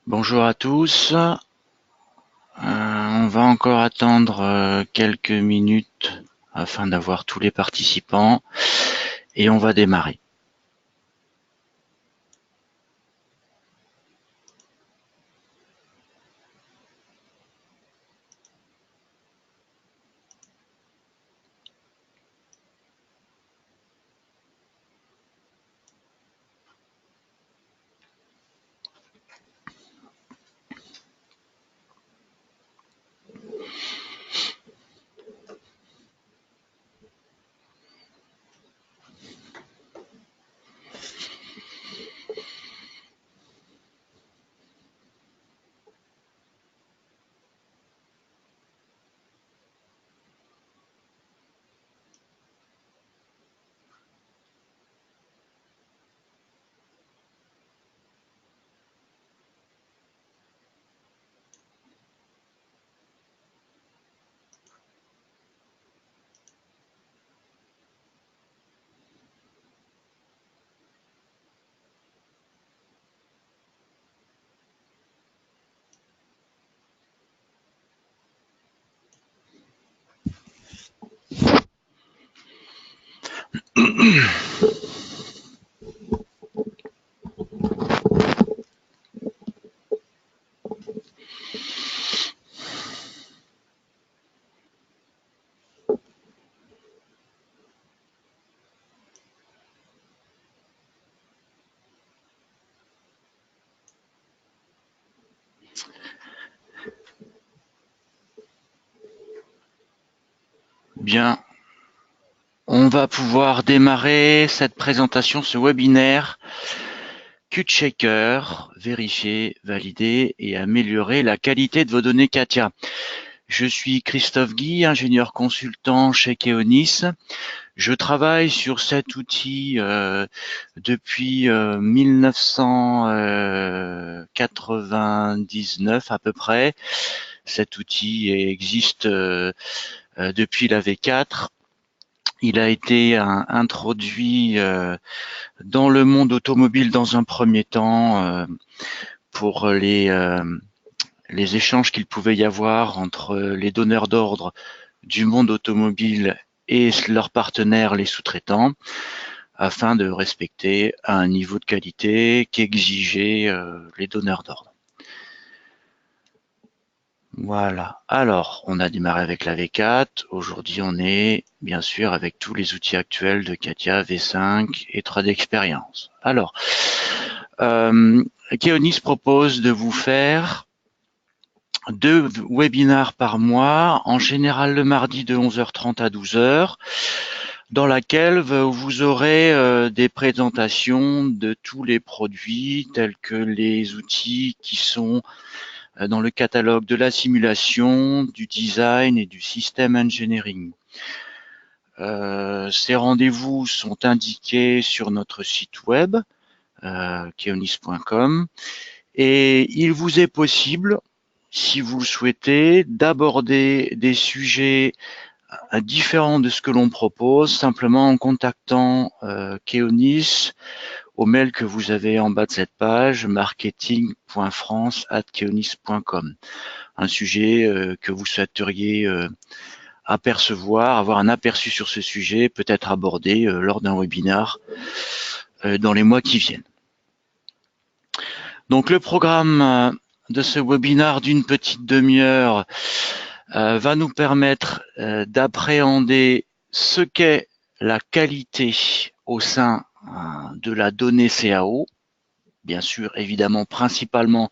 Bonjour à tous. On va encore attendre quelques minutes afin d'avoir tous les participants et on va démarrer. Bien, on va pouvoir démarrer cette présentation, ce webinaire CuteShaker, vérifier, valider et améliorer la qualité de vos données Katia. Je suis Christophe Guy, ingénieur consultant chez Keonis. Je travaille sur cet outil depuis 1999 à peu près. Cet outil existe depuis la V4. Il a été introduit dans le monde automobile dans un premier temps pour les échanges qu'il pouvait y avoir entre les donneurs d'ordre du monde automobile et leurs partenaires, les sous-traitants, afin de respecter un niveau de qualité qu'exigeaient les donneurs d'ordre. Voilà. Alors, on a démarré avec la V4. Aujourd'hui, on est bien sûr avec tous les outils actuels de Katia, V5 et 3D Experience. Alors, Keonis propose de vous faire 2 webinaires par mois, en général le mardi de 11h30 à 12h, dans laquelle vous aurez des présentations de tous les produits tels que les outils qui sont dans le catalogue de la simulation, du design et du système engineering. Ces rendez-vous sont indiqués sur notre site web, keonis.com, et il vous est possible, si vous le souhaitez, d'aborder des sujets différents de ce que l'on propose, simplement en contactant Keonis au mail que vous avez en bas de cette page, marketing.france@keonis.com. Un sujet que vous souhaiteriez apercevoir, avoir un aperçu sur ce sujet, peut-être abordé lors d'un webinaire dans les mois qui viennent. Donc le programme de ce webinaire d'une petite demi-heure va nous permettre d'appréhender ce qu'est la qualité au sein de la donnée CAO, bien sûr, évidemment, principalement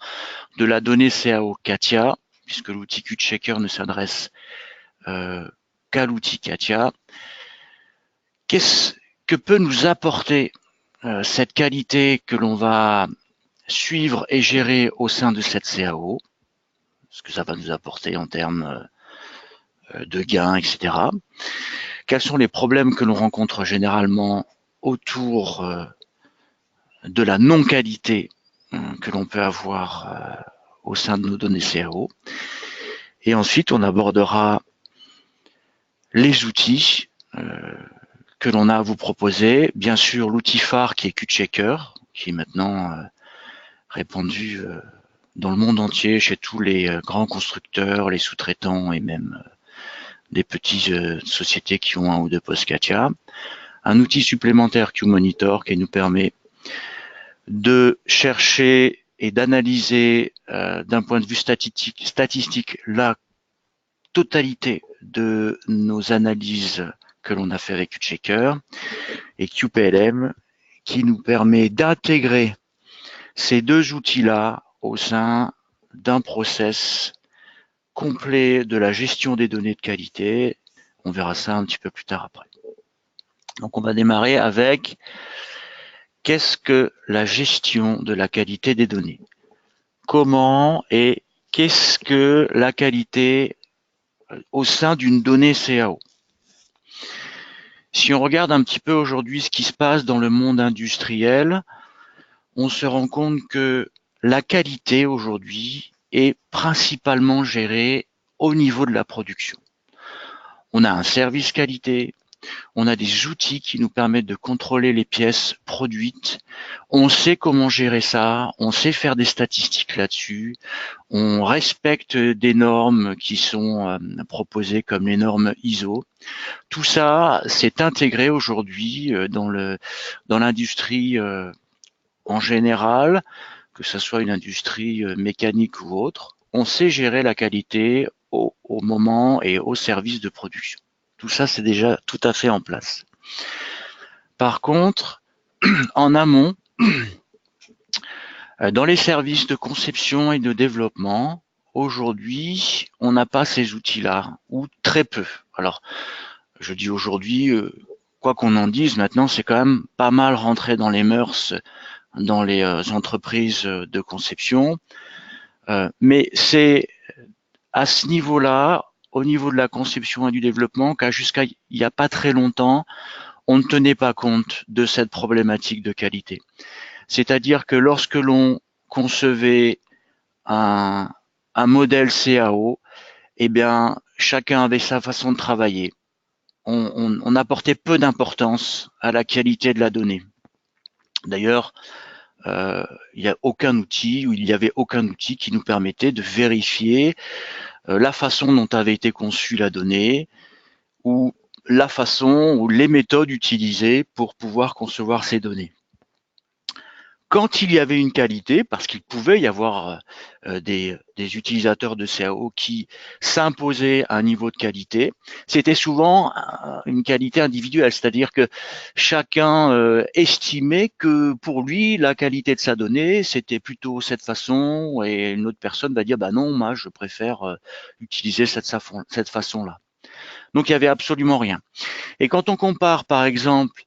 de la donnée CAO Katia, puisque l'outil CuteShaker ne s'adresse qu'à l'outil Katia. Qu'est-ce que peut nous apporter cette qualité que l'on va suivre et gérer au sein de cette CAO, ce que ça va nous apporter en termes de gains, etc. Quels sont les problèmes que l'on rencontre généralement autour de la non-qualité que l'on peut avoir au sein de nos données CAO. Et ensuite, on abordera les outils que l'on a à vous proposer. Bien sûr, l'outil phare qui est CuteShaker, qui est maintenant répandu dans le monde entier, chez tous les grands constructeurs, les sous-traitants et même des petites sociétés qui ont un ou deux postes CATIA. Un outil supplémentaire QMonitor qui nous permet de chercher et d'analyser d'un point de vue statistique la totalité de nos analyses que l'on a fait avec QChecker, et QPLM qui nous permet d'intégrer ces deux outils-là au sein d'un process complet de la gestion des données de qualité. On verra ça un petit peu plus tard après. Donc on va démarrer avec qu'est-ce que la gestion de la qualité des données? Comment et qu'est-ce que la qualité au sein d'une donnée CAO? Si on regarde un petit peu aujourd'hui ce qui se passe dans le monde industriel, on se rend compte que la qualité aujourd'hui est principalement gérée au niveau de la production. On a un service qualité, on a des outils qui nous permettent de contrôler les pièces produites, on sait comment gérer ça, on sait faire des statistiques là-dessus, on respecte des normes qui sont proposées comme les normes ISO. Tout ça, c'est intégré aujourd'hui dans l'industrie en général, que ce soit une industrie mécanique ou autre. On sait gérer la qualité au moment et au service de production. Tout ça, c'est déjà tout à fait en place. Par contre, en amont, dans les services de conception et de développement, aujourd'hui, on n'a pas ces outils-là, ou très peu. Alors, je dis aujourd'hui, quoi qu'on en dise, maintenant, c'est quand même pas mal rentré dans les mœurs dans les entreprises de conception. Mais c'est à ce niveau-là, au niveau de la conception et du développement, qu'à jusqu'à il n'y a pas très longtemps, on ne tenait pas compte de cette problématique de qualité. C'est-à-dire que lorsque l'on concevait un modèle CAO, eh bien, chacun avait sa façon de travailler. On apportait peu d'importance à la qualité de la donnée. D'ailleurs, il n'y a aucun outil, ou il n'y avait aucun outil qui nous permettait de vérifier la façon dont avait été conçue la donnée, ou la façon ou les méthodes utilisées pour pouvoir concevoir ces données. Quand il y avait une qualité, parce qu'il pouvait y avoir des utilisateurs de CAO qui s'imposaient un niveau de qualité, c'était souvent une qualité individuelle, c'est-à-dire que chacun estimait que pour lui, la qualité de sa donnée, c'était plutôt cette façon, et une autre personne va dire, bah non, moi, je préfère utiliser cette façon-là. Donc, il n'y avait absolument rien. Et quand on compare, par exemple,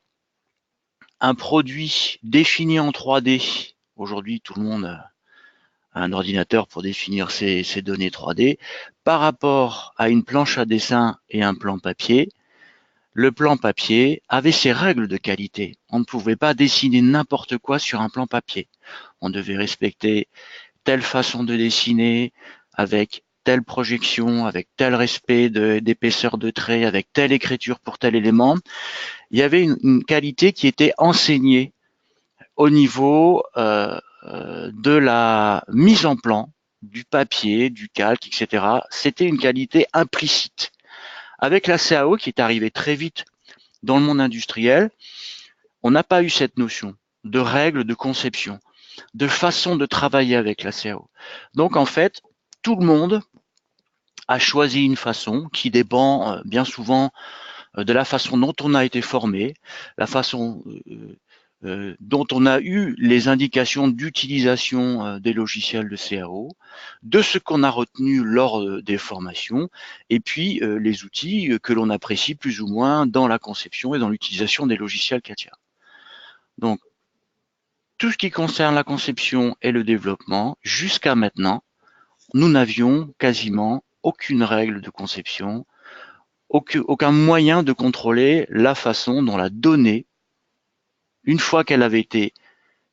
un produit défini en 3D, aujourd'hui tout le monde a un ordinateur pour définir ses données 3D, par rapport à une planche à dessin et un plan papier, le plan papier avait ses règles de qualité. On ne pouvait pas dessiner n'importe quoi sur un plan papier. On devait respecter telle façon de dessiner, avec telle projection, avec tel respect d'épaisseur de trait, avec telle écriture pour tel élément. Il y avait une qualité qui était enseignée au niveau de la mise en plan, du papier, du calque, etc. C'était une qualité implicite. Avec la CAO qui est arrivée très vite dans le monde industriel, on n'a pas eu cette notion de règles de conception, de façon de travailler avec la CAO. Donc en fait, tout le monde a choisi une façon qui dépend bien souvent de la façon dont on a été formé, la façon dont on a eu les indications d'utilisation des logiciels de CAO, de ce qu'on a retenu lors des formations, et puis les outils que l'on apprécie plus ou moins dans la conception et dans l'utilisation des logiciels CATIA. Donc, tout ce qui concerne la conception et le développement, jusqu'à maintenant, nous n'avions quasiment aucune règle de conception, aucun moyen de contrôler la façon dont la donnée, une fois qu'elle avait été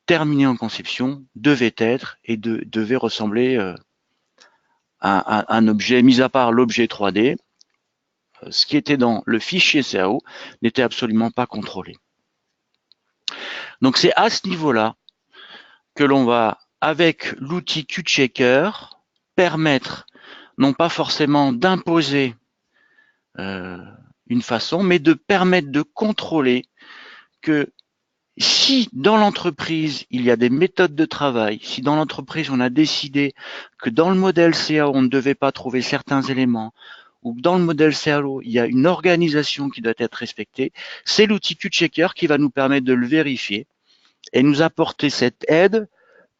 terminée en conception, devait être et devait ressembler à un objet, mis à part l'objet 3D, ce qui était dans le fichier CAO n'était absolument pas contrôlé. Donc c'est à ce niveau-là que l'on va avec l'outil QChecker, permettre non pas forcément d'imposer une façon, mais de permettre de contrôler que si dans l'entreprise, il y a des méthodes de travail, si dans l'entreprise, on a décidé que dans le modèle CAO, on ne devait pas trouver certains éléments, ou que dans le modèle CAO, il y a une organisation qui doit être respectée, c'est l'outil QChecker qui va nous permettre de le vérifier et nous apporter cette aide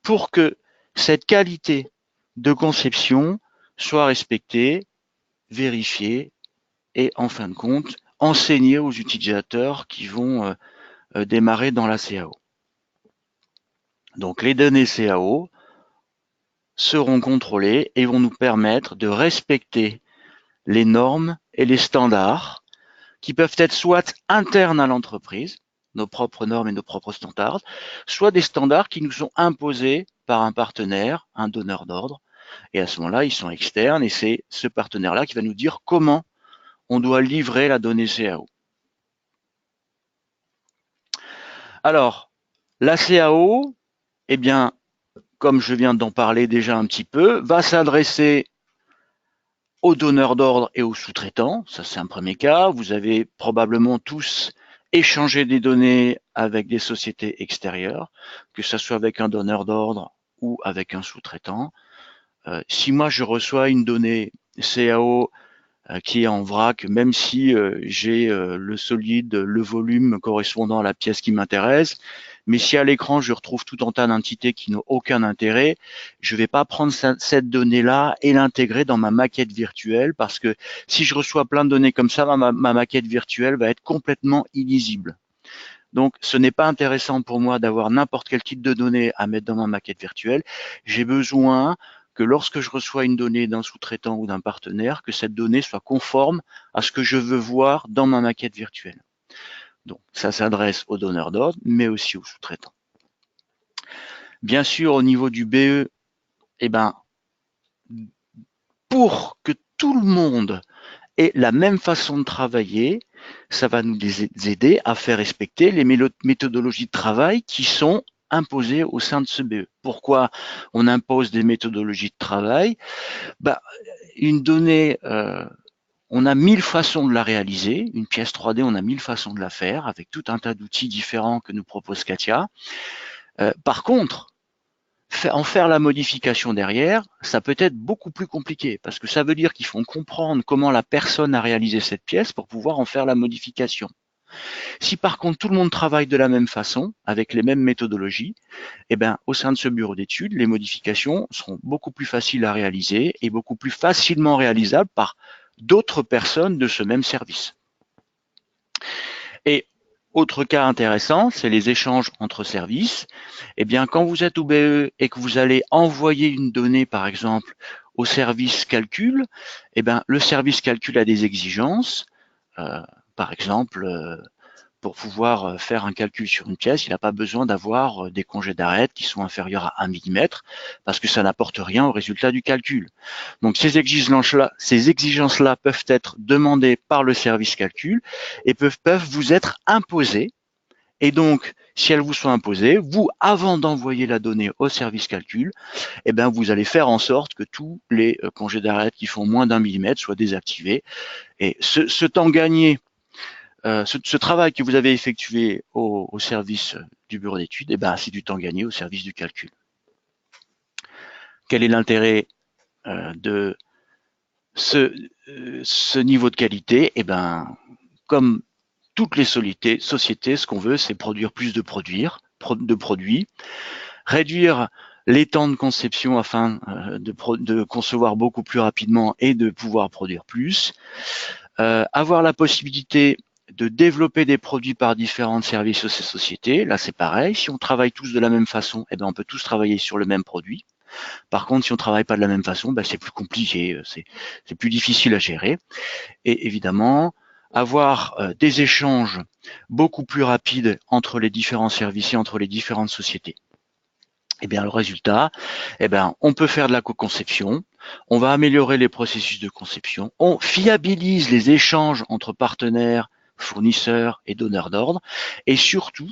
pour que cette qualité de conception soit respectée, vérifiée et en fin de compte, enseignée aux utilisateurs qui vont démarrer dans la CAO. Donc les données CAO seront contrôlées et vont nous permettre de respecter les normes et les standards qui peuvent être soit internes à l'entreprise, nos propres normes et nos propres standards, soit des standards qui nous sont imposés par un partenaire, un donneur d'ordre. Et à ce moment-là, ils sont externes et c'est ce partenaire-là qui va nous dire comment on doit livrer la donnée CAO. Alors, la CAO, eh bien, comme je viens d'en parler déjà un petit peu, va s'adresser aux donneurs d'ordre et aux sous-traitants. Ça, c'est un premier cas. Vous avez probablement tous échangé des données avec des sociétés extérieures, que ce soit avec un donneur d'ordre ou avec un sous-traitant. Si moi, je reçois une donnée CAO qui est en vrac, même si j'ai le solide, le volume correspondant à la pièce qui m'intéresse. Mais si à l'écran, je retrouve tout un tas d'entités qui n'ont aucun intérêt, je ne vais pas prendre cette donnée-là et l'intégrer dans ma maquette virtuelle parce que si je reçois plein de données comme ça, ma maquette virtuelle va être complètement illisible. Donc, ce n'est pas intéressant pour moi d'avoir n'importe quel type de données à mettre dans ma maquette virtuelle. J'ai besoin que lorsque je reçois une donnée d'un sous-traitant ou d'un partenaire, que cette donnée soit conforme à ce que je veux voir dans ma maquette virtuelle. Donc, ça s'adresse aux donneurs d'ordre, mais aussi aux sous-traitants. Bien sûr, au niveau du BE, eh ben, pour que tout le monde ait la même façon de travailler, ça va nous aider à faire respecter les méthodologies de travail qui sont imposées au sein de ce BE. Pourquoi on impose des méthodologies de travail? Une donnée, on a 1000 façons de la réaliser. Une pièce 3D, on a 1000 façons de la faire avec tout un tas d'outils différents que nous propose CATIA. Par contre, en faire la modification derrière, ça peut être beaucoup plus compliqué parce que ça veut dire qu'il faut comprendre comment la personne a réalisé cette pièce pour pouvoir en faire la modification. Si par contre tout le monde travaille de la même façon, avec les mêmes méthodologies, eh bien, au sein de ce bureau d'études, les modifications seront beaucoup plus faciles à réaliser et beaucoup plus facilement réalisables par d'autres personnes de ce même service. Et autre cas intéressant, c'est les échanges entre services. Eh bien, quand vous êtes au BE et que vous allez envoyer une donnée, par exemple, au service calcul, eh bien, le service calcul a des exigences. Par exemple, pour pouvoir faire un calcul sur une pièce, il n'a pas besoin d'avoir des congés d'arête qui sont inférieurs à 1 mm parce que ça n'apporte rien au résultat du calcul. Donc ces exigences-là peuvent être demandées par le service calcul et peuvent vous être imposées. Et donc, si elles vous sont imposées, vous, avant d'envoyer la donnée au service calcul, eh bien, vous allez faire en sorte que tous les congés d'arête qui font moins d'1 mm soient désactivés. Et ce temps gagné, ce travail que vous avez effectué au service du bureau d'études, eh ben, c'est du temps gagné au service du calcul. Quel est l'intérêt de ce niveau de qualité? Eh ben, comme toutes les sociétés, ce qu'on veut, c'est produire plus de produits, réduire les temps de conception afin de concevoir beaucoup plus rapidement et de pouvoir produire plus, avoir la possibilité de développer des produits par différents services de ces sociétés. Là, c'est pareil. Si on travaille tous de la même façon, eh ben, on peut tous travailler sur le même produit. Par contre, si on travaille pas de la même façon, ben, c'est plus compliqué, c'est plus difficile à gérer. Et évidemment, avoir des échanges beaucoup plus rapides entre les différents services et entre les différentes sociétés. Eh bien, le résultat, eh bien, on peut faire de la co-conception, on va améliorer les processus de conception, on fiabilise les échanges entre partenaires, fournisseurs et donneurs d'ordre, et surtout,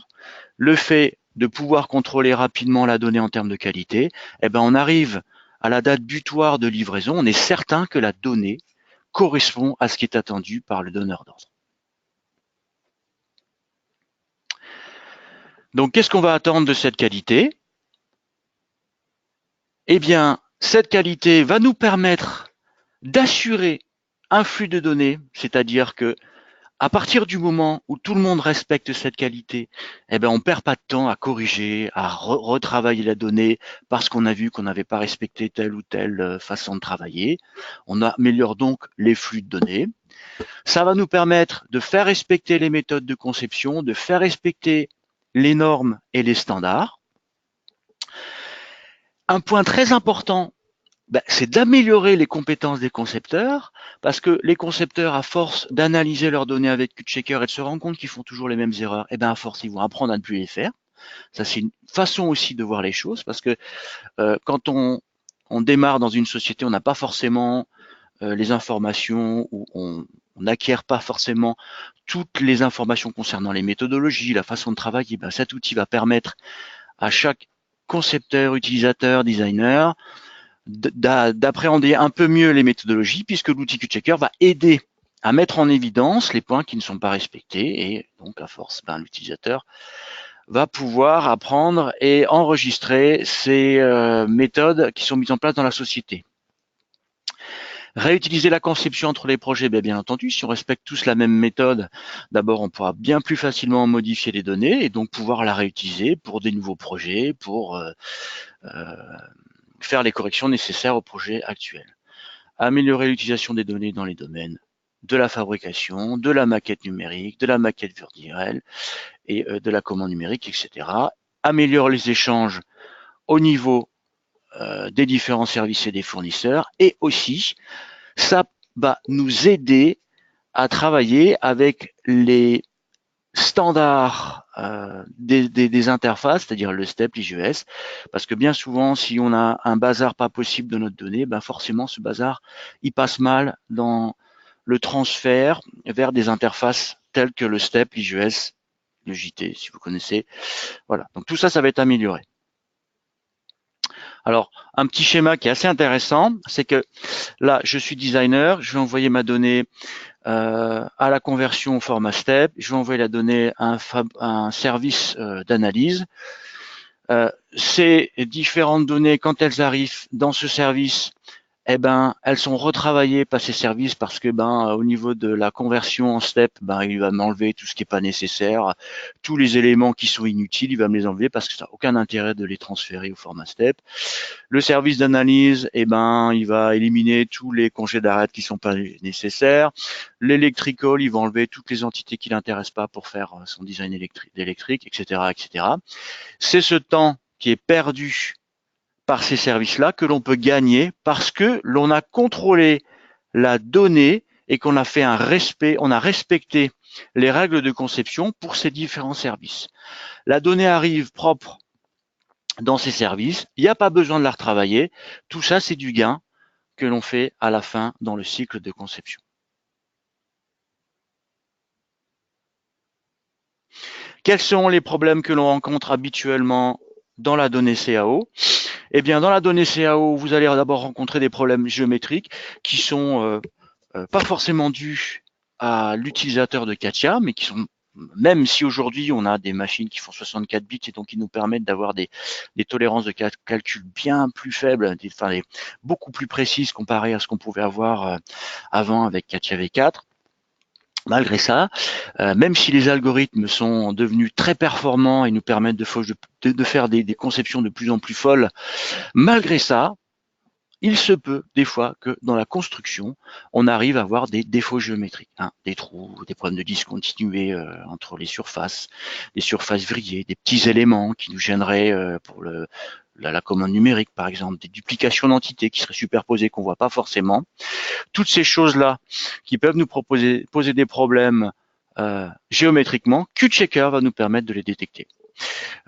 le fait de pouvoir contrôler rapidement la donnée en termes de qualité, eh ben on arrive à la date butoir de livraison, on est certain que la donnée correspond à ce qui est attendu par le donneur d'ordre. Donc, qu'est-ce qu'on va attendre de cette qualité? Eh bien, cette qualité va nous permettre d'assurer un flux de données, c'est-à-dire que à partir du moment où tout le monde respecte cette qualité, eh ben on perd pas de temps à corriger, à retravailler la donnée parce qu'on a vu qu'on n'avait pas respecté telle ou telle façon de travailler. On améliore donc les flux de données. Ça va nous permettre de faire respecter les méthodes de conception, de faire respecter les normes et les standards. Un point très important, c'est d'améliorer les compétences des concepteurs, parce que les concepteurs, à force d'analyser leurs données avec QChecker et de se rendre compte qu'ils font toujours les mêmes erreurs, à force, ils vont apprendre à ne plus les faire. Ça, c'est une façon aussi de voir les choses, parce que quand on démarre dans une société, on n'a pas forcément les informations, ou on n'acquiert pas forcément toutes les informations concernant les méthodologies, la façon de travailler. Cet outil va permettre à chaque concepteur, utilisateur, designer, d'appréhender un peu mieux les méthodologies, puisque l'outil QChecker va aider à mettre en évidence les points qui ne sont pas respectés, et donc à force, l'utilisateur va pouvoir apprendre et enregistrer ces méthodes qui sont mises en place dans la société. Réutiliser la conception entre les projets, bien entendu, si on respecte tous la même méthode, d'abord on pourra bien plus facilement modifier les données et donc pouvoir la réutiliser pour des nouveaux projets, pour faire les corrections nécessaires au projet actuel. Améliorer l'utilisation des données dans les domaines de la fabrication, de la maquette numérique, de la maquette virtuelle et de la commande numérique, etc. Améliorer les échanges au niveau des différents services et des fournisseurs, et aussi ça va nous aider à travailler avec les standards des interfaces, c'est-à-dire le STEP, l'IGES, parce que bien souvent, si on a un bazar pas possible de notre donnée, forcément ce bazar, il passe mal dans le transfert vers des interfaces telles que le STEP, l'IGES, le JT, si vous connaissez. Voilà, donc tout ça, ça va être amélioré. Alors, un petit schéma qui est assez intéressant, c'est que là, je suis designer, je vais envoyer ma donnée à la conversion au format STEP, je vais envoyer la donnée à un service d'analyse. Ces différentes données, quand elles arrivent dans ce service, elles sont retravaillées par ces services parce que au niveau de la conversion en step, il va m'enlever tout ce qui n'est pas nécessaire, tous les éléments qui sont inutiles, il va me les enlever parce que ça n'a aucun intérêt de les transférer au format step. Le service d'analyse, il va éliminer tous les congés d'arrêt qui sont pas nécessaires. L'electrical, il va enlever toutes les entités qui l'intéressent pas pour faire son design électrique, etc., etc. C'est ce temps qui est perdu par ces services-là que l'on peut gagner parce que l'on a contrôlé la donnée et qu'on a fait un respect, on a respecté les règles de conception pour ces différents services. La donnée arrive propre dans ces services, il n'y a pas besoin de la retravailler. Tout ça, c'est du gain que l'on fait à la fin dans le cycle de conception. Quels sont les problèmes que l'on rencontre habituellement dans la donnée CAO? Dans la donnée CAO, vous allez d'abord rencontrer des problèmes géométriques qui sont pas forcément dus à l'utilisateur de CATIA, mais qui sont, même si aujourd'hui on a des machines qui font 64 bits et donc qui nous permettent d'avoir des tolérances de calcul bien plus faibles, beaucoup plus précises comparées à ce qu'on pouvait avoir avant avec CATIA V4. Malgré ça, même si les algorithmes sont devenus très performants et nous permettent de faire des conceptions de plus en plus folles, malgré ça, il se peut des fois que dans la construction, on arrive à avoir des défauts géométriques, des trous, des problèmes de discontinuité entre les surfaces, des surfaces vrillées, des petits éléments qui nous gêneraient pour la commande numérique, par exemple, des duplications d'entités qui seraient superposées qu'on voit pas forcément. Toutes ces choses-là qui peuvent nous poser des problèmes géométriquement, QChecker va nous permettre de les détecter.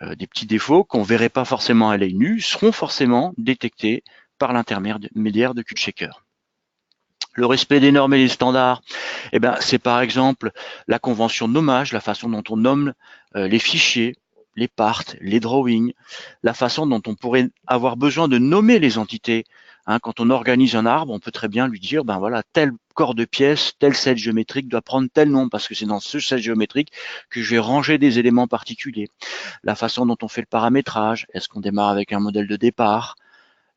Des petits défauts qu'on verrait pas forcément à l'œil nu seront forcément détectés par l'intermédiaire de QChecker. Le respect des normes et des standards, c'est par exemple la convention de nommage, la façon dont on nomme les fichiers, les parts, les drawings, la façon dont on pourrait avoir besoin de nommer les entités. Hein, quand on organise un arbre, on peut très bien lui dire, ben voilà, tel corps de pièce, tel set géométrique doit prendre tel nom parce que c'est dans ce set géométrique que je vais ranger des éléments particuliers. La façon dont on fait le paramétrage, est-ce qu'on démarre avec un modèle de départ,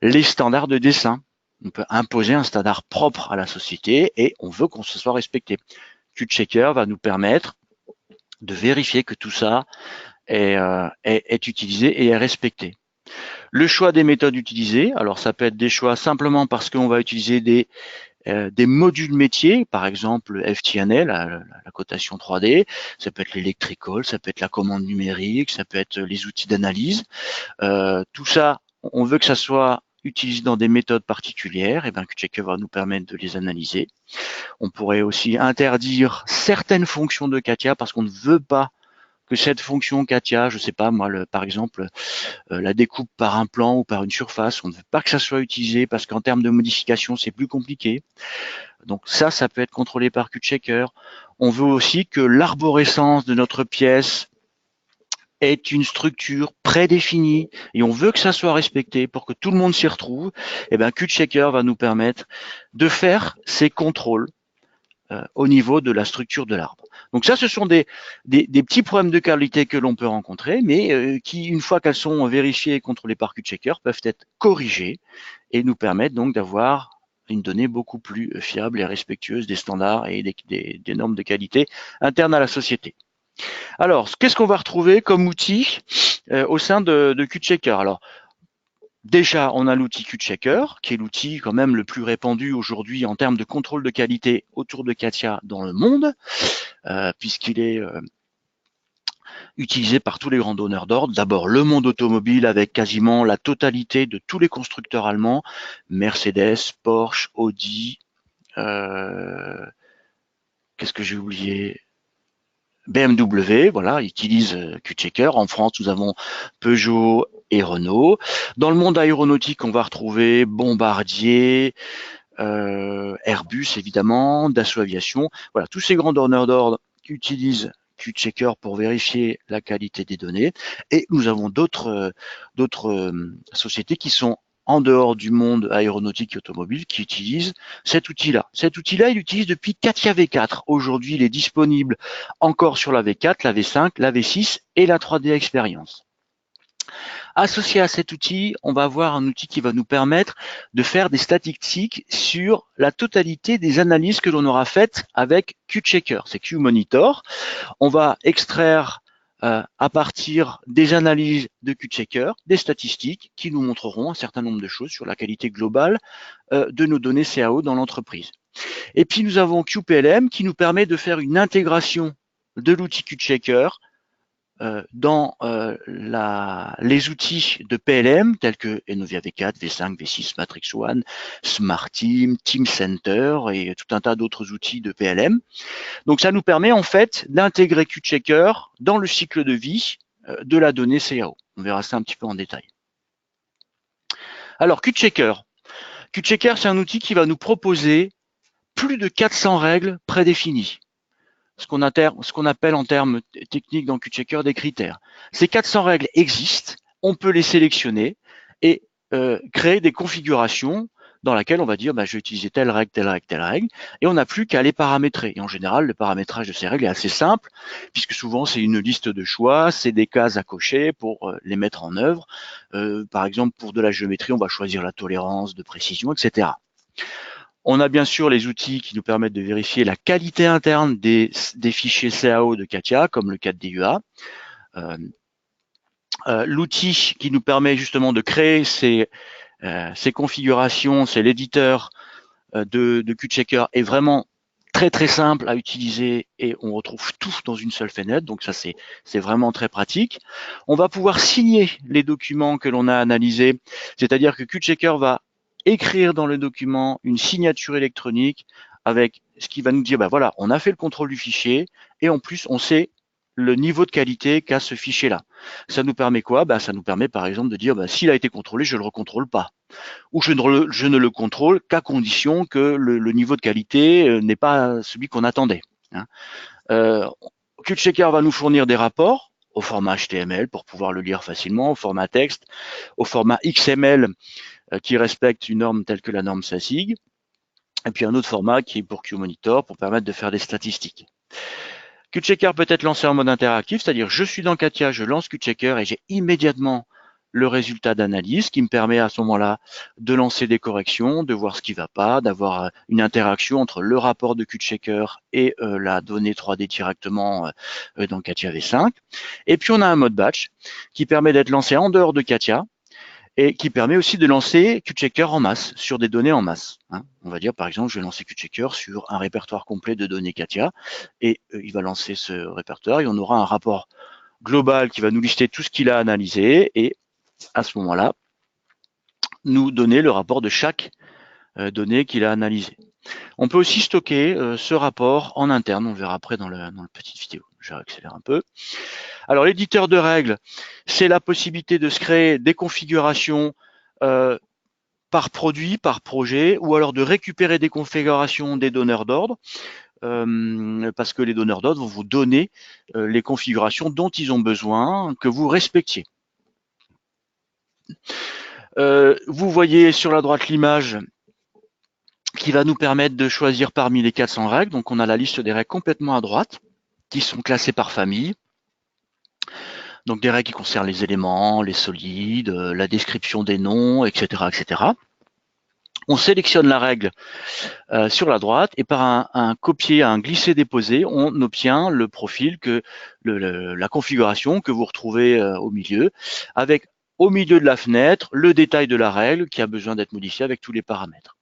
les standards de dessin. On peut imposer un standard propre à la société et on veut qu'on se soit respecté. QChecker va nous permettre de vérifier que tout ça est utilisé et est respecté. Le choix des méthodes utilisées, alors ça peut être des choix simplement parce qu'on va utiliser des modules métiers, par exemple FTNL, la cotation 3D, ça peut être l'électrical, ça peut être la commande numérique, ça peut être les outils d'analyse. Tout ça, on veut que ça soit utilisé dans des méthodes particulières, et bien QChecker va nous permettre de les analyser. On pourrait aussi interdire certaines fonctions de CATIA parce qu'on ne veut pas que cette fonction CATIA, je sais pas moi, par exemple, la découpe par un plan ou par une surface, on ne veut pas que ça soit utilisé parce qu'en termes de modification, c'est plus compliqué. Donc ça peut être contrôlé par QChecker. On veut aussi que l'arborescence de notre pièce est une structure prédéfinie et on veut que ça soit respecté pour que tout le monde s'y retrouve. Et bien QChecker va nous permettre de faire ces contrôles au niveau de la structure de l'arbre. Donc ça, ce sont des petits problèmes de qualité que l'on peut rencontrer, mais qui, une fois qu'elles sont vérifiées et contrôlées par QChecker, peuvent être corrigées et nous permettent donc d'avoir une donnée beaucoup plus fiable et respectueuse des standards et des normes de qualité internes à la société. Alors, qu'est-ce qu'on va retrouver comme outil au sein de QChecker? Alors, déjà, on a l'outil QChecker, qui est l'outil quand même le plus répandu aujourd'hui en termes de contrôle de qualité autour de CATIA dans le monde, puisqu'il est utilisé par tous les grands donneurs d'ordre. D'abord, le monde automobile avec quasiment la totalité de tous les constructeurs allemands, Mercedes, Porsche, Audi, qu'est-ce que j'ai oublié? BMW, voilà, utilise QChecker. En France, nous avons Peugeot et Renault. Dans le monde aéronautique, on va retrouver Bombardier, Airbus évidemment, Dassault Aviation. Voilà, tous ces grands donneurs d'ordre utilisent QChecker pour vérifier la qualité des données. Et nous avons d'autres sociétés qui sont en dehors du monde aéronautique et automobile qui utilisent cet outil-là. Cet outil-là, il utilise depuis CATIA V4. Aujourd'hui, il est disponible encore sur la V4, la V5, la V6 et la 3D Experience. Associé à cet outil, on va avoir un outil qui va nous permettre de faire des statistiques sur la totalité des analyses que l'on aura faites avec QChecker, c'est QMonitor. On va extraire à partir des analyses de QChecker des statistiques qui nous montreront un certain nombre de choses sur la qualité globale de nos données CAO dans l'entreprise. Et puis nous avons QPLM qui nous permet de faire une intégration de l'outil QChecker dans les outils de PLM tels que Enovia V4, V5, V6, Matrix One, Smart Team, Team Center et tout un tas d'autres outils de PLM. Donc ça nous permet en fait d'intégrer QChecker dans le cycle de vie de la donnée CAO. On verra ça un petit peu en détail. Alors QChecker. QChecker, c'est un outil qui va nous proposer plus de 400 règles prédéfinies. Ce qu'on appelle en termes techniques dans QChecker des critères. Ces 400 règles existent, on peut les sélectionner et créer des configurations dans lesquelles on va dire je vais utiliser telle règle, telle règle, telle règle, et on n'a plus qu'à les paramétrer. Et en général, le paramétrage de ces règles est assez simple, puisque souvent c'est une liste de choix, c'est des cases à cocher pour les mettre en œuvre. Par exemple, pour de la géométrie, on va choisir la tolérance de précision, etc. On a bien sûr les outils qui nous permettent de vérifier la qualité interne des fichiers CAO de CATIA, comme le 4DUA. L'outil qui nous permet justement de créer ces configurations, c'est l'éditeur de QChecker, est vraiment très très simple à utiliser et on retrouve tout dans une seule fenêtre, donc ça c'est vraiment très pratique. On va pouvoir signer les documents que l'on a analysés, c'est-à-dire que QChecker va écrire dans le document une signature électronique avec ce qui va nous dire, voilà, on a fait le contrôle du fichier et en plus on sait le niveau de qualité qu'a ce fichier-là. Ça nous permet quoi? Ça nous permet par exemple de dire, s'il a été contrôlé, je ne le recontrôle pas. Ou je ne le contrôle qu'à condition que le niveau de qualité n'est pas celui qu'on attendait. QChecker va nous fournir des rapports au format HTML pour pouvoir le lire facilement, au format texte, au format XML qui respecte une norme telle que la norme SASIG, et puis un autre format qui est pour QMonitor pour permettre de faire des statistiques. QChecker peut être lancé en mode interactif, c'est-à-dire je suis dans Katia, je lance QChecker et j'ai immédiatement le résultat d'analyse qui me permet à ce moment-là de lancer des corrections, de voir ce qui ne va pas, d'avoir une interaction entre le rapport de QChecker et la donnée 3D directement dans Katia V5. Et puis on a un mode batch qui permet d'être lancé en dehors de Katia et qui permet aussi de lancer QChecker en masse, sur des données en masse. On va dire par exemple, je vais lancer QChecker sur un répertoire complet de données Katia et il va lancer ce répertoire et on aura un rapport global qui va nous lister tout ce qu'il a analysé et à ce moment-là, nous donner le rapport de chaque donnée qu'il a analysée. On peut aussi stocker ce rapport en interne, on le verra après dans la petite vidéo. Je vais accélérer un peu. Alors l'éditeur de règles, c'est la possibilité de se créer des configurations par produit, par projet, ou alors de récupérer des configurations des donneurs d'ordre, parce que les donneurs d'ordre vont vous donner les configurations dont ils ont besoin que vous respectiez. Vous voyez sur la droite l'image qui va nous permettre de choisir parmi les 400 règles. Donc on a la liste des règles complètement à droite, qui sont classées par famille. Donc des règles qui concernent les éléments, les solides, la description des noms, etc., etc. On sélectionne la règle sur la droite et par un copier, un glisser-déposer, on obtient le profil, la configuration que vous retrouvez au milieu, avec au milieu de la fenêtre le détail de la règle qui a besoin d'être modifié avec tous les paramètres.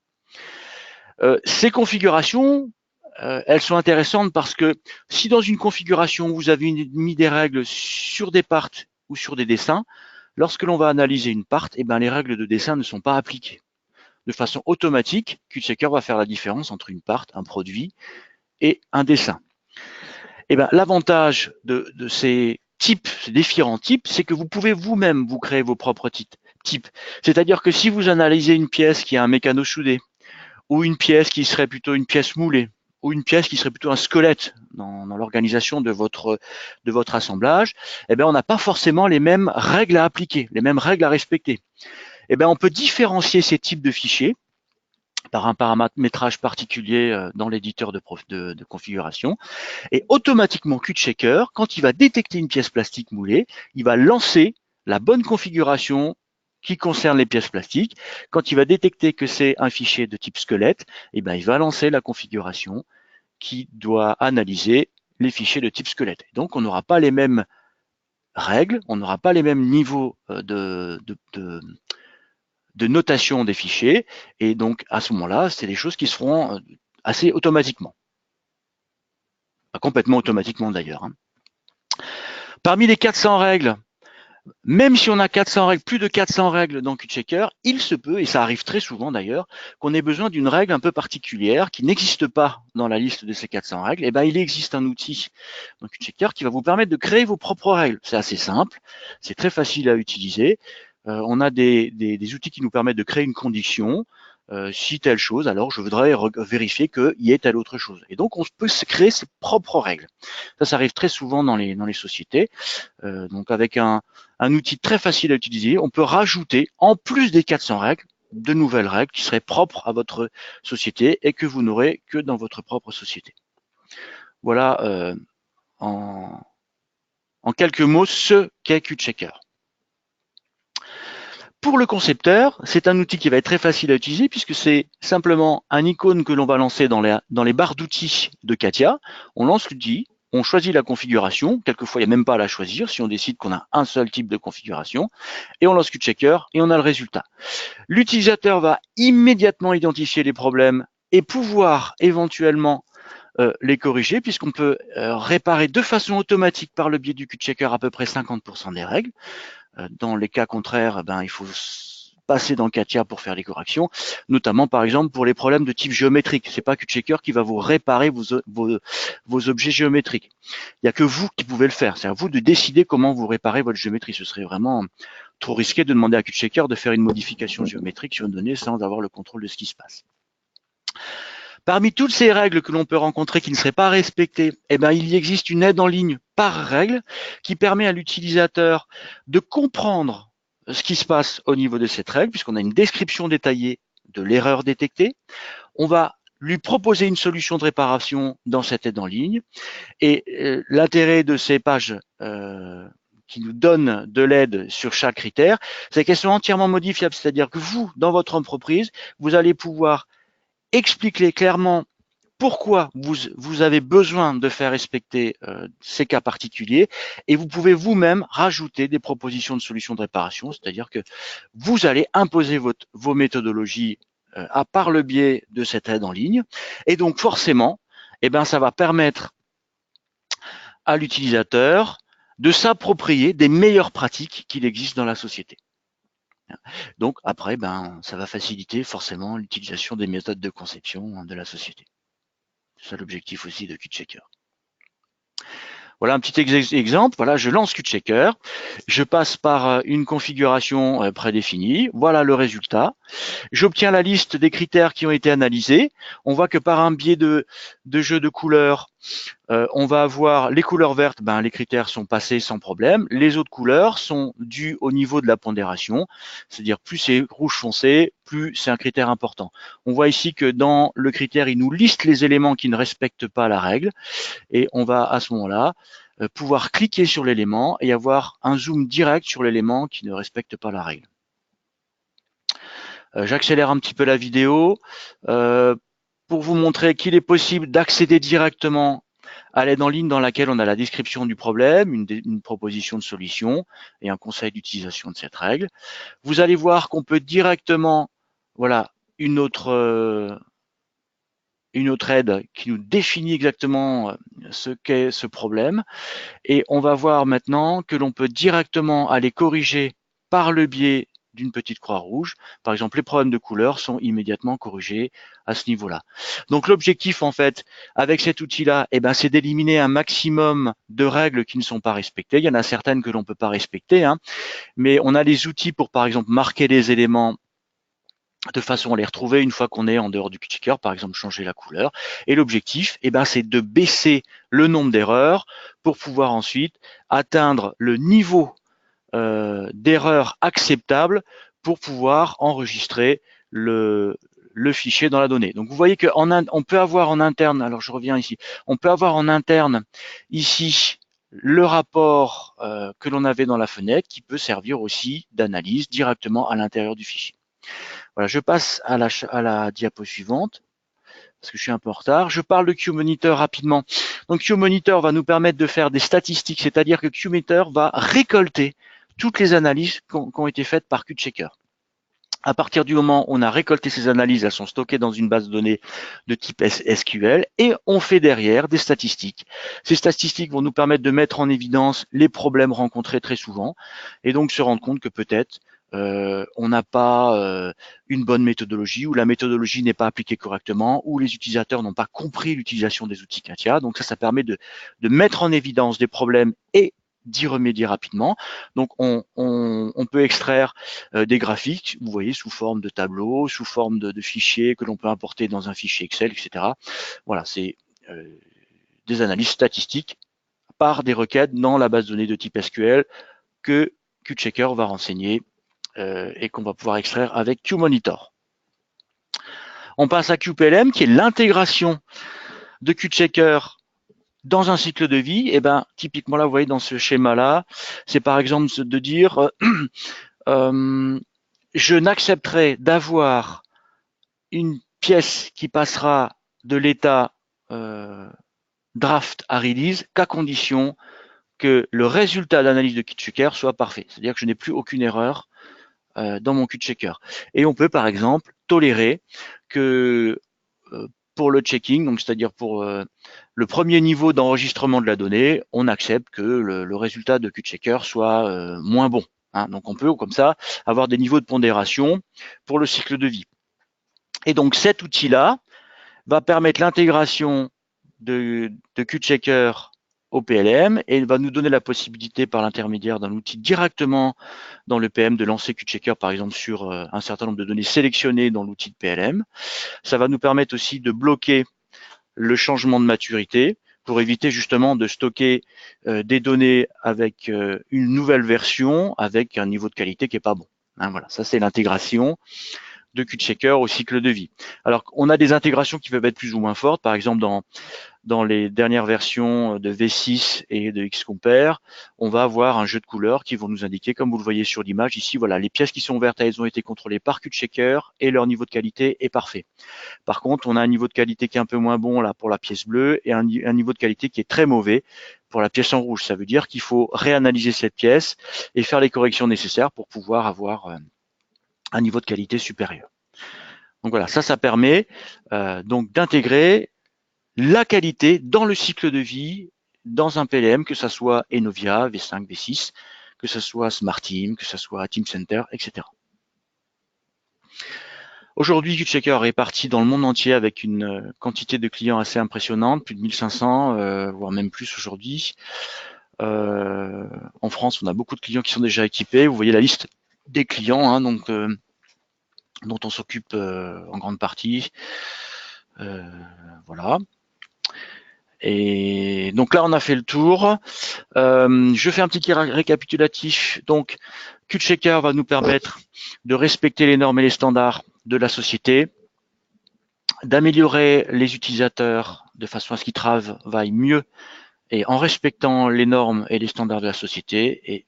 Ces configurations, elles sont intéressantes parce que si dans une configuration vous avez mis des règles sur des parts ou sur des dessins, lorsque l'on va analyser une part, les règles de dessin ne sont pas appliquées. De façon automatique, QChecker va faire la différence entre une part, un produit et un dessin. L'avantage de ces types, ces différents types, c'est que vous pouvez vous-même vous créer vos propres types. C'est-à-dire que si vous analysez une pièce qui a un mécano soudé, ou une pièce qui serait plutôt une pièce moulée, ou une pièce qui serait plutôt un squelette dans l'organisation de votre assemblage, on n'a pas forcément les mêmes règles à appliquer, les mêmes règles à respecter. On peut différencier ces types de fichiers par un paramétrage particulier dans l'éditeur de configuration. Et automatiquement, QChecker, quand il va détecter une pièce plastique moulée, il va lancer la bonne configuration qui concerne les pièces plastiques. Quand il va détecter que c'est un fichier de type squelette, il va lancer la configuration qui doit analyser les fichiers de type squelette. Donc, on n'aura pas les mêmes règles, on n'aura pas les mêmes niveaux de notation des fichiers. Et donc, à ce moment-là, c'est des choses qui se feront assez automatiquement. Pas complètement automatiquement d'ailleurs. Parmi les 400 règles, même si on a 400 règles, plus de 400 règles dans QChecker, il se peut, et ça arrive très souvent d'ailleurs, qu'on ait besoin d'une règle un peu particulière qui n'existe pas dans la liste de ces 400 règles. Il existe un outil dans QChecker qui va vous permettre de créer vos propres règles. C'est assez simple, c'est très facile à utiliser. On a des outils qui nous permettent de créer une condition. Si telle chose, alors je voudrais vérifier qu'il y ait telle autre chose. Et donc, on peut se créer ses propres règles. Ça arrive très souvent dans les sociétés. Donc, avec un outil très facile à utiliser, on peut rajouter, en plus des 400 règles, de nouvelles règles qui seraient propres à votre société et que vous n'aurez que dans votre propre société. Voilà en quelques mots ce qu'est QChecker. Pour le concepteur, c'est un outil qui va être très facile à utiliser puisque c'est simplement un icône que l'on va lancer dans les barres d'outils de Katia. On lance l'outil, on choisit la configuration. Quelquefois, il n'y a même pas à la choisir si on décide qu'on a un seul type de configuration. Et on lance QChecker et on a le résultat. L'utilisateur va immédiatement identifier les problèmes et pouvoir éventuellement les corriger puisqu'on peut réparer de façon automatique par le biais du QChecker à peu près 50% des règles. Dans les cas contraires, il faut passer dans Katia pour faire les corrections, notamment par exemple pour les problèmes de type géométrique. C'est pas QChecker qui va vous réparer vos objets géométriques. Il n'y a que vous qui pouvez le faire. C'est à vous de décider comment vous réparez votre géométrie. Ce serait vraiment trop risqué de demander à QChecker de faire une modification géométrique sur une donnée sans avoir le contrôle de ce qui se passe. Parmi toutes ces règles que l'on peut rencontrer qui ne seraient pas respectées, eh ben, il y existe une aide en ligne par règle qui permet à l'utilisateur de comprendre ce qui se passe au niveau de cette règle, puisqu'on a une description détaillée de l'erreur détectée. On va lui proposer une solution de réparation dans cette aide en ligne. Et l'intérêt de ces pages qui nous donnent de l'aide sur chaque critère, c'est qu'elles sont entièrement modifiables. C'est-à-dire que vous, dans votre entreprise, vous allez pouvoir expliquer clairement pourquoi vous avez besoin de faire respecter ces cas particuliers, et vous pouvez vous-même rajouter des propositions de solutions de réparation, c'est-à-dire que vous allez imposer vos méthodologies par le biais de cette aide en ligne, et donc forcément, eh ben, ça va permettre à l'utilisateur de s'approprier des meilleures pratiques qu'il existe dans la société. Donc après, ben, ça va faciliter forcément l'utilisation des méthodes de conception de la société. C'est ça l'objectif aussi de QChecker. Voilà un petit exemple. Voilà, je lance QChecker, je passe par une configuration prédéfinie. Voilà le résultat. J'obtiens la liste des critères qui ont été analysés. On voit que par un biais de jeu de couleurs, on va avoir les couleurs vertes, ben, les critères sont passés sans problème. Les autres couleurs sont dues au niveau de la pondération, c'est-à-dire plus c'est rouge foncé, plus c'est un critère important. On voit ici que dans le critère, il nous liste les éléments qui ne respectent pas la règle, et on va à ce moment-là pouvoir cliquer sur l'élément et avoir un zoom direct sur l'élément qui ne respecte pas la règle. J'accélère un petit peu la vidéo pour vous montrer qu'il est possible d'accéder directement à l'aide en ligne dans laquelle on a la description du problème, une proposition de solution et un conseil d'utilisation de cette règle. Vous allez voir qu'on peut directement, voilà, une autre aide qui nous définit exactement ce qu'est ce problème. Et on va voir maintenant que l'on peut directement aller corriger par le biais d'une petite croix rouge. Par exemple, les problèmes de couleur sont immédiatement corrigés à ce niveau-là. Donc l'objectif, en fait, avec cet outil-là, eh ben, c'est d'éliminer un maximum de règles qui ne sont pas respectées. Il y en a certaines que l'on ne peut pas respecter, hein, mais on a les outils pour, par exemple, marquer les éléments de façon à les retrouver une fois qu'on est en dehors du QChecker, par exemple changer la couleur. Et l'objectif, eh ben, c'est de baisser le nombre d'erreurs pour pouvoir ensuite atteindre le niveau d'erreur acceptable pour pouvoir enregistrer le fichier dans la donnée. Donc vous voyez qu'on peut avoir en interne, alors je reviens ici, on peut avoir en interne ici le rapport que l'on avait dans la fenêtre qui peut servir aussi d'analyse directement à l'intérieur du fichier. Voilà, je passe à la diapo suivante parce que je suis un peu en retard. Je parle de QMonitor rapidement. Donc QMonitor va nous permettre de faire des statistiques, c'est-à-dire que QMonitor va récolter toutes les analyses qui ont été faites par QChecker. À partir du moment où on a récolté ces analyses, elles sont stockées dans une base de données de type SQL et on fait derrière des statistiques. Ces statistiques vont nous permettre de mettre en évidence les problèmes rencontrés très souvent et donc se rendre compte que peut-être on n'a pas une bonne méthodologie ou la méthodologie n'est pas appliquée correctement ou les utilisateurs n'ont pas compris l'utilisation des outils Katia. Donc ça permet de mettre en évidence des problèmes et d'y remédier rapidement. Donc on peut extraire des graphiques, vous voyez, sous forme de tableaux, sous forme de fichiers que l'on peut importer dans un fichier Excel, etc. Voilà, c'est des analyses statistiques par des requêtes dans la base de données de type SQL que QChecker va renseigner et qu'on va pouvoir extraire avec QMonitor. On passe à QPLM, qui est l'intégration de QChecker dans un cycle de vie. Et ben typiquement là, vous voyez dans ce schéma-là, c'est par exemple de dire je n'accepterai d'avoir une pièce qui passera de l'état draft à release qu'à condition que le résultat d'analyse de QChecker soit parfait. C'est-à-dire que je n'ai plus aucune erreur dans mon QChecker. Et on peut par exemple tolérer que pour le checking, donc c'est-à-dire pour le premier niveau d'enregistrement de la donnée, on accepte que le résultat de QChecker soit moins bon. Hein. Donc on peut comme ça avoir des niveaux de pondération pour le cycle de vie. Et donc cet outil-là va permettre l'intégration de QChecker au PLM et il va nous donner la possibilité par l'intermédiaire d'un outil directement dans le PM de lancer QChecker par exemple sur un certain nombre de données sélectionnées dans l'outil de PLM. Ça va nous permettre aussi de bloquer le changement de maturité pour éviter justement de stocker des données avec une nouvelle version avec un niveau de qualité qui est pas bon. Hein, voilà, ça c'est l'intégration de QChecker au cycle de vie. Alors on a des intégrations qui peuvent être plus ou moins fortes, par exemple dans les dernières versions de V6 et de Xcompare, on va avoir un jeu de couleurs qui vont nous indiquer, comme vous le voyez sur l'image ici, voilà, les pièces qui sont vertes, elles ont été contrôlées par QChecker et leur niveau de qualité est parfait. Par contre, on a un niveau de qualité qui est un peu moins bon là pour la pièce bleue et un niveau de qualité qui est très mauvais pour la pièce en rouge. Ça veut dire qu'il faut réanalyser cette pièce et faire les corrections nécessaires pour pouvoir avoir un niveau de qualité supérieur. Donc voilà, ça permet donc d'intégrer la qualité dans le cycle de vie dans un PLM, que ce soit Enovia, V5, V6, que ce soit SmartTeam, que ce soit Teamcenter, etc. Aujourd'hui, QChecker est parti dans le monde entier avec une quantité de clients assez impressionnante, plus de 1500, voire même plus aujourd'hui. En France, on a beaucoup de clients qui sont déjà équipés. Vous voyez la liste des clients, hein, donc, dont on s'occupe en grande partie. Voilà. Et donc là, on a fait le tour. Je fais un petit récapitulatif. Donc, QChecker va nous permettre de respecter les normes et les standards de la société, d'améliorer les utilisateurs de façon à ce qu'ils travaillent mieux et en respectant les normes et les standards de la société. Et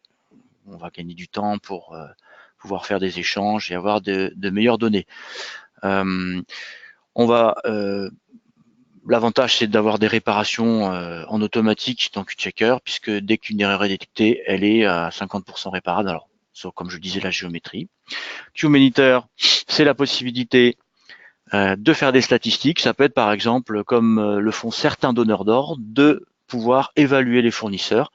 on va gagner du temps pour pouvoir faire des échanges et avoir de meilleures données. L'avantage, c'est d'avoir des réparations en automatique dans QChecker, puisque dès qu'une erreur est détectée, elle est à 50% réparable. Alors, sauf comme je disais, la géométrie. QMonitor, c'est la possibilité de faire des statistiques. Ça peut être par exemple, comme le font certains donneurs d'ordre, de pouvoir évaluer les fournisseurs.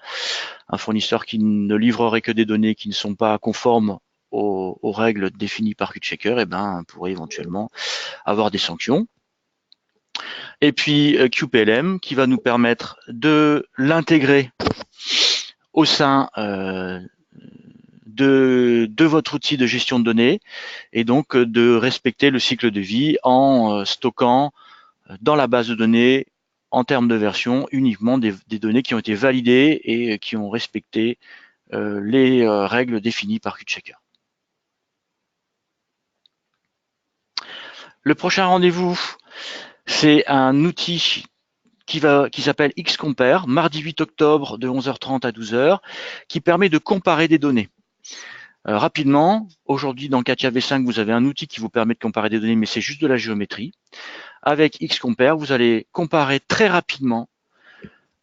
Un fournisseur qui ne livrerait que des données qui ne sont pas conformes aux règles définies par QChecker, eh ben, pourrait éventuellement avoir des sanctions. Et puis QPLM qui va nous permettre de l'intégrer au sein de votre outil de gestion de données et donc de respecter le cycle de vie en stockant dans la base de données en termes de version uniquement des données qui ont été validées et qui ont respecté les règles définies par QChecker. Le prochain rendez-vous, c'est un outil qui s'appelle Xcompare, mardi 8 octobre de 11h30 à 12h, qui permet de comparer des données. Rapidement, aujourd'hui dans Katia V5, vous avez un outil qui vous permet de comparer des données, mais c'est juste de la géométrie. Avec Xcompare, vous allez comparer très rapidement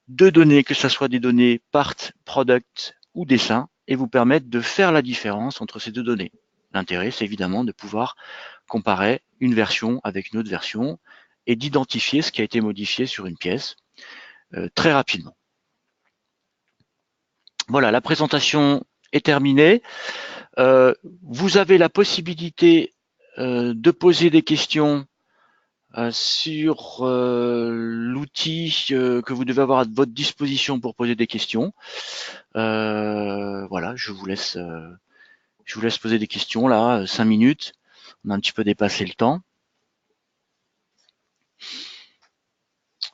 deux données, que ce soit des données part, product ou dessin, et vous permettre de faire la différence entre ces deux données. L'intérêt, c'est évidemment de pouvoir comparer une version avec une autre version et d'identifier ce qui a été modifié sur une pièce très rapidement. Voilà, la présentation est terminée. Vous avez la possibilité de poser des questions sur l'outil que vous devez avoir à votre disposition pour poser des questions. Voilà, je vous laisse poser des questions là, 5 minutes. On a un petit peu dépassé le temps.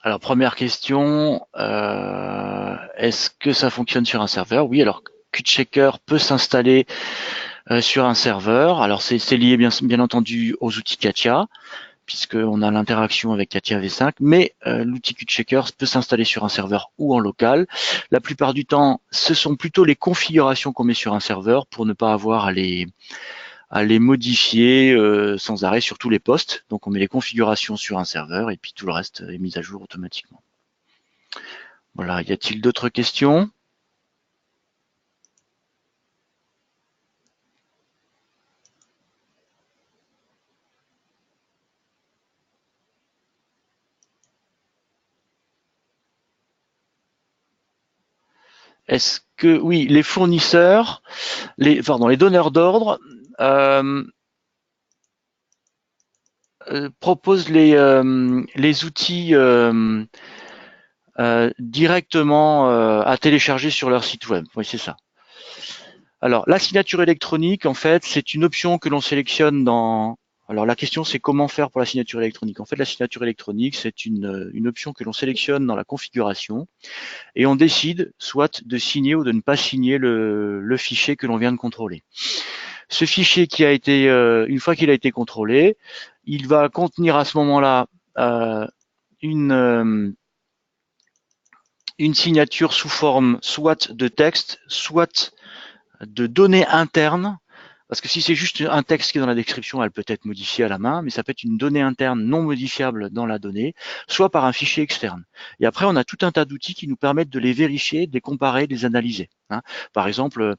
Alors première question, est-ce que ça fonctionne sur un serveur? Oui, alors QChecker peut s'installer sur un serveur. Alors c'est lié bien entendu aux outils Katia, puisqu'on a l'interaction avec Katia V5, mais l'outil QChecker peut s'installer sur un serveur ou en local. La plupart du temps, ce sont plutôt les configurations qu'on met sur un serveur pour ne pas avoir à les modifier sans arrêt sur tous les postes. Donc on met les configurations sur un serveur et puis tout le reste est mis à jour automatiquement. Voilà, y a-t-il d'autres questions? Est-ce que oui, les fournisseurs, les donneurs d'ordre proposent les outils directement à télécharger sur leur site web. Oui, c'est ça. Alors, la signature électronique, en fait, c'est une option que l'on sélectionne dans... Alors, la question, c'est comment faire pour la signature électronique. En fait, la signature électronique, c'est une option que l'on sélectionne dans la configuration et on décide soit de signer ou de ne pas signer le fichier que l'on vient de contrôler. Ce fichier qui a été, une fois qu'il a été contrôlé, il va contenir à ce moment-là une signature sous forme soit de texte, soit de données internes, parce que si c'est juste un texte qui est dans la description, elle peut être modifiée à la main, mais ça peut être une donnée interne non modifiable dans la donnée, soit par un fichier externe. Et après, on a tout un tas d'outils qui nous permettent de les vérifier, de les comparer, de les analyser. Par exemple,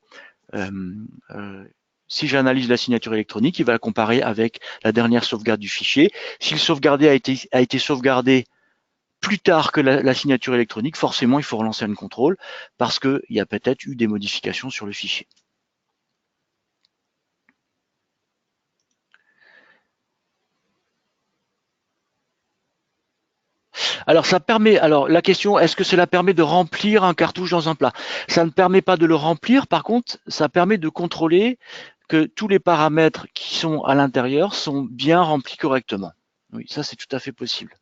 si j'analyse la signature électronique, il va la comparer avec la dernière sauvegarde du fichier. Si le sauvegardé a été sauvegardé plus tard que la signature électronique, forcément, il faut relancer un contrôle parce qu'il y a peut-être eu des modifications sur le fichier. Alors ça permet, alors la question, est-ce que cela permet de remplir un cartouche dans un plat? Ça ne permet pas de le remplir, par contre, ça permet de contrôler que tous les paramètres qui sont à l'intérieur sont bien remplis correctement. Oui, ça c'est tout à fait possible.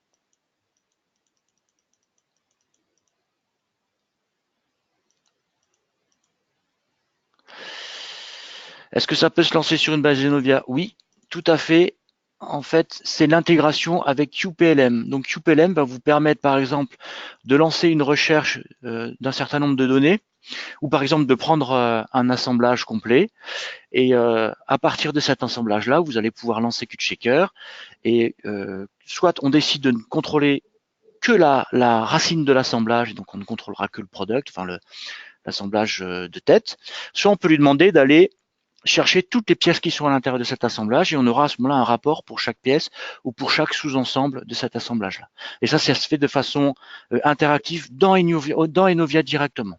Est-ce que ça peut se lancer sur une base Zenovia? Oui, tout à fait. En fait, c'est l'intégration avec QPLM. Donc QPLM va vous permettre, par exemple, de lancer une recherche d'un certain nombre de données, ou par exemple de prendre un assemblage complet. Et à partir de cet assemblage-là, vous allez pouvoir lancer QtChecker. Et soit on décide de ne contrôler que la racine de l'assemblage, donc on ne contrôlera que le product, enfin l'assemblage de tête. Soit on peut lui demander d'aller chercher toutes les pièces qui sont à l'intérieur de cet assemblage et on aura à ce moment-là un rapport pour chaque pièce ou pour chaque sous-ensemble de cet assemblage-là. Et ça se fait de façon interactive dans Enovia directement.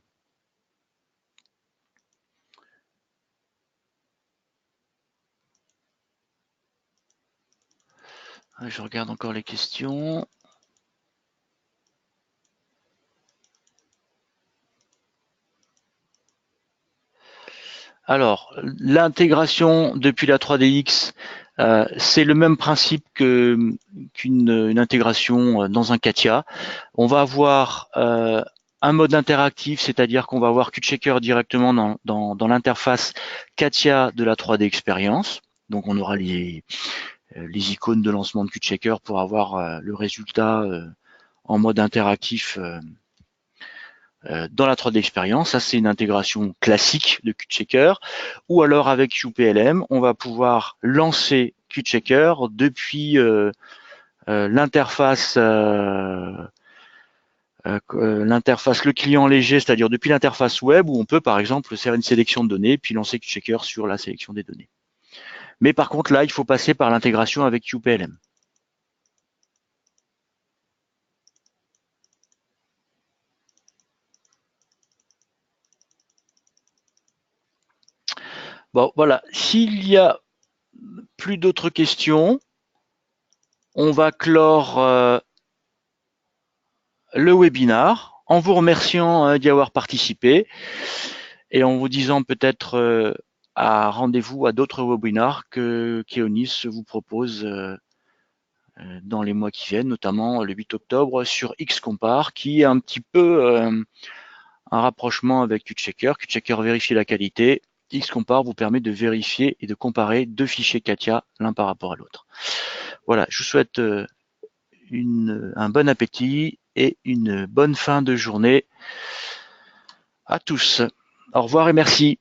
Je regarde encore les questions. Alors, l'intégration depuis la 3DX, c'est le même principe qu'une intégration dans un CATIA. On va avoir un mode interactif, c'est-à-dire qu'on va avoir QtChecker directement dans l'interface CATIA de la 3D Experience. Donc on aura les icônes de lancement de QtChecker pour avoir le résultat en mode interactif dans la 3D Experience. Ça, c'est une intégration classique de QtChecker. Ou alors avec QPLM, on va pouvoir lancer QtChecker depuis l'interface le client léger, c'est-à-dire depuis l'interface web, où on peut par exemple faire une sélection de données, puis lancer QtChecker sur la sélection des données. Mais par contre, là, il faut passer par l'intégration avec QPLM. Bon, voilà. S'il y a plus d'autres questions, on va clore le webinar en vous remerciant d'y avoir participé et en vous disant peut-être à rendez-vous à d'autres webinars que Keonis vous propose dans les mois qui viennent, notamment le 8 octobre sur XCompare, qui est un petit peu un rapprochement avec QtChecker. QtChecker vérifie la qualité. XCompare vous permet de vérifier et de comparer deux fichiers CATIA l'un par rapport à l'autre. Voilà, je vous souhaite un bon appétit et une bonne fin de journée à tous. Au revoir et merci.